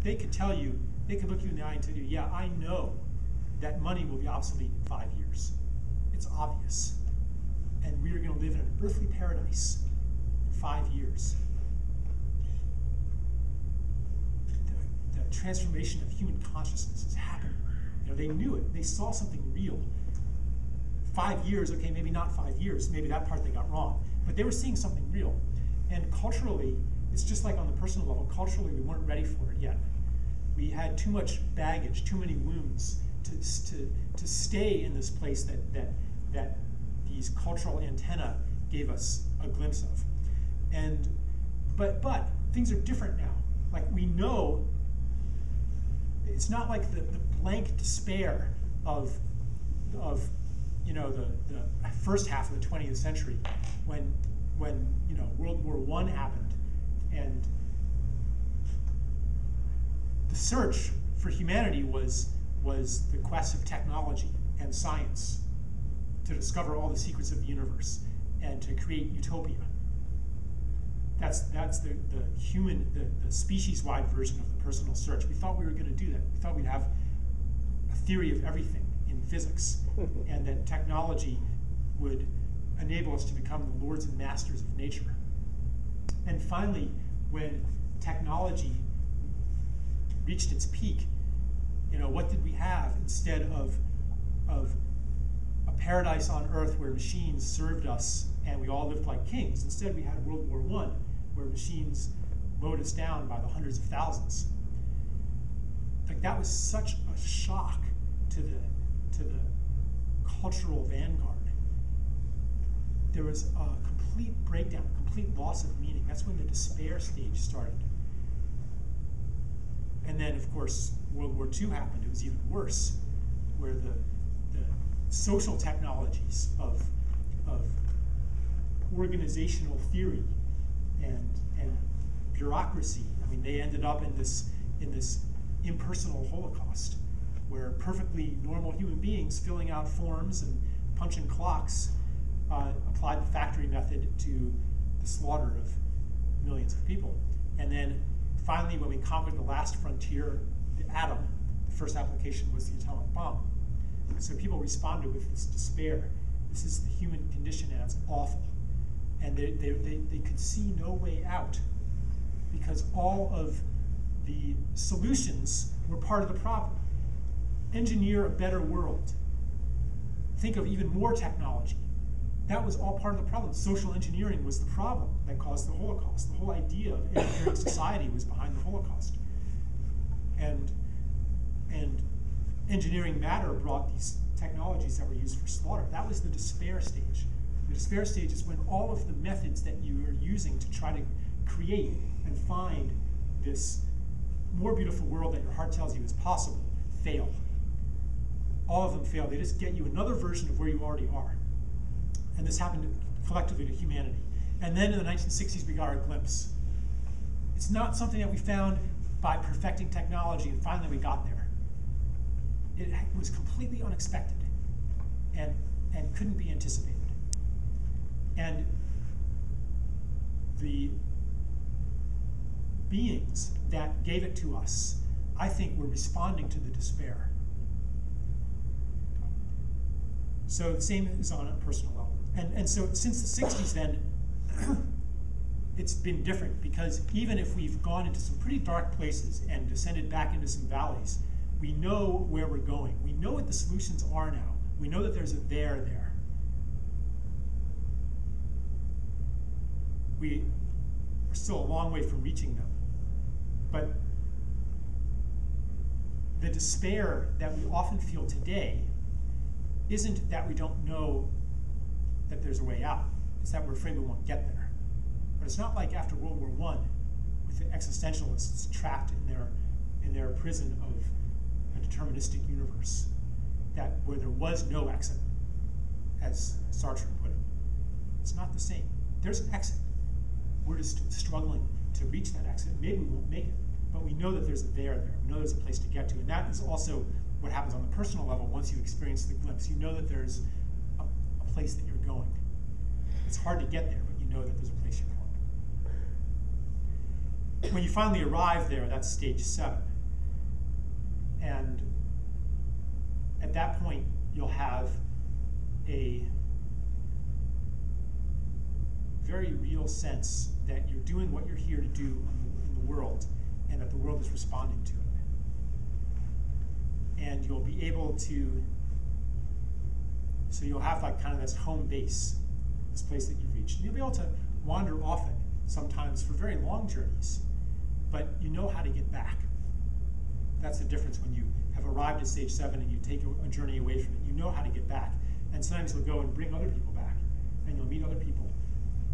they could tell you, they could look you in the eye and tell you, yeah, I know that money will be obsolete in 5 years. It's obvious. And we are going to live in an earthly paradise in 5 years. The transformation of human consciousness is happening. They knew it. They saw something real. 5 years, okay, maybe not 5 years. Maybe that part they got wrong. But they were seeing something real. And culturally, it's just like on the personal level. Culturally, we weren't ready for it yet. We had too much baggage, too many wounds to stay in this place that these cultural antennae gave us a glimpse of. But things are different now. Like, we know it's not like the blank despair of the first half of the 20th century when World War I happened, and the search for humanity was the quest of technology and science to discover all the secrets of the universe and to create utopia. That's the species-wide version of the personal search. We thought we were going to do that. We thought we'd have a theory of everything in physics, and that technology would enable us to become the lords and masters of nature. And finally, when technology reached its peak, what did we have instead of a paradise on earth where machines served us and we all lived like kings? Instead, we had World War I, where machines mowed us down by the hundreds of thousands. Like, that was such a shock to the cultural vanguard. There was a complete breakdown, a complete loss of meaning. That's when the despair stage started. And then, of course, World War II happened. It was even worse, where the social technologies of organizational theory and bureaucracy, they ended up in this impersonal Holocaust, where perfectly normal human beings filling out forms and punching clocks applied the factory method to the slaughter of millions of people. And then finally, when we conquered the last frontier, the atom, the first application was the atomic bomb. So people responded with this despair. This is the human condition, and it's awful. And they could see no way out, because all of the solutions were part of the problem. Engineer a better world. Think of even more technology. That was all part of the problem. Social engineering was the problem that caused the Holocaust. The whole idea of engineering society was behind the Holocaust. And engineering matter brought these technologies that were used for slaughter. That was the despair stage. The despair stage is when all of the methods that you are using to try to create and find this more beautiful world that your heart tells you is possible fail. All of them fail. They just get you another version of where you already are. And this happened collectively to humanity. And then in the 1960s, we got our glimpse. It's not something that we found by perfecting technology and finally we got there. It was completely unexpected and couldn't be anticipated. And the beings that gave it to us, I think, were responding to the despair. So the same is on a personal level. And so since the 60s then, it's been different, because even if we've gone into some pretty dark places and descended back into some valleys, we know where we're going. We know what the solutions are now. We know that there's a there there. We are still a long way from reaching them. But the despair that we often feel today isn't that we don't know that there's a way out. It's that we're afraid we won't get there. But it's not like after World War I, with the existentialists trapped in their prison of a deterministic universe, where there was no exit, as Sartre put it. It's not the same. There's an exit. We're just struggling to reach that exit. Maybe we won't make it, but we know that there's a there. We know there's a place to get to, and that is also what happens on the personal level once you experience the glimpse. You know that there's a place that you're going. It's hard to get there, but you know that there's a place you're going. when you finally arrive there, that's stage 7. And at that point, you'll have a very real sense that you're doing what you're here to do in the world, and that the world is responding to it. And you'll be able to, so you'll have like kind of this home base, this place that you've reached. And you'll be able to wander often, sometimes for very long journeys, but you know how to get back. That's the difference when you have arrived at stage 7 and you take a journey away from it. You know how to get back. And sometimes you'll go and bring other people back, and you'll meet other people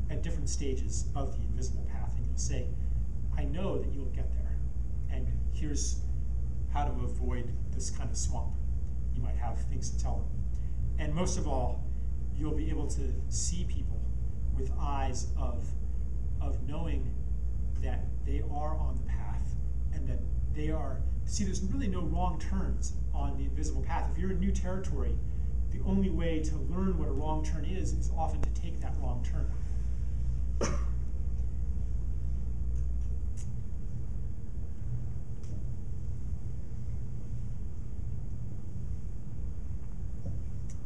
at different stages of the invisible path, and you'll say, I know that you'll get there, and here's how to avoid this kind of swamp. You might have things to tell them. And most of all, you'll be able to see people with eyes of knowing that they are on the path, and that they are, see, there's really no wrong turns on the invisible path. If you're in new territory, the only way to learn what a wrong turn is often to take that wrong turn.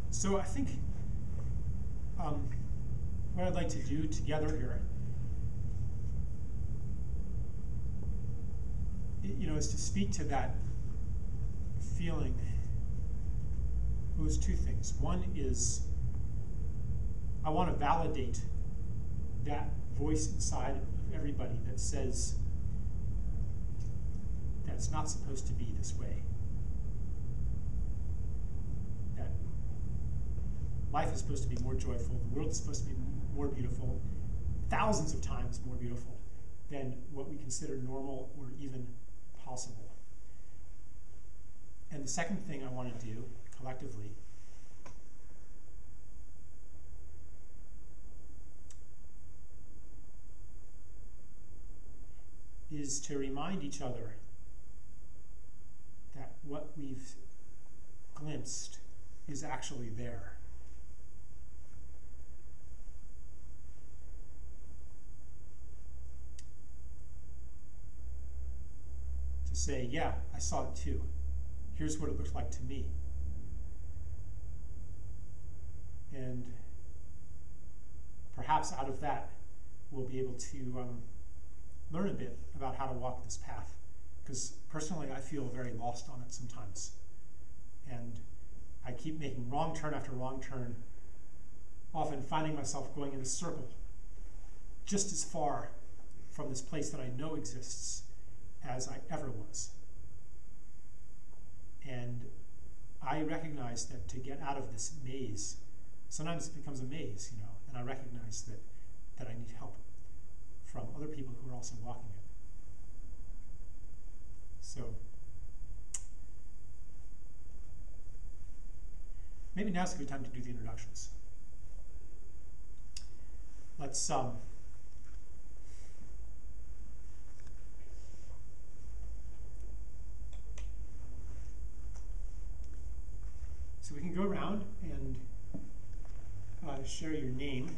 So I think what I'd like to do together here, is to speak to that feeling. Well, there's 2 things. One is I want to validate that voice inside of everybody that says that it's not supposed to be this way. That life is supposed to be more joyful, the world is supposed to be more beautiful, thousands of times more beautiful than what we consider normal or even possible. And the second thing I want to do collectively is to remind each other that what we've glimpsed is actually there. To say, yeah, I saw it too. Here's what it looked like to me. And perhaps out of that, we'll be able to learn a bit about how to walk this path. Because personally, I feel very lost on it sometimes. And I keep making wrong turn after wrong turn, often finding myself going in a circle, just as far from this place that I know exists as I ever was. And I recognize that to get out of this maze, sometimes it becomes a maze, and I recognize that I need help from other people who are also walking it. So maybe now's a good time to do the introductions. Let's so we can go around and share your name.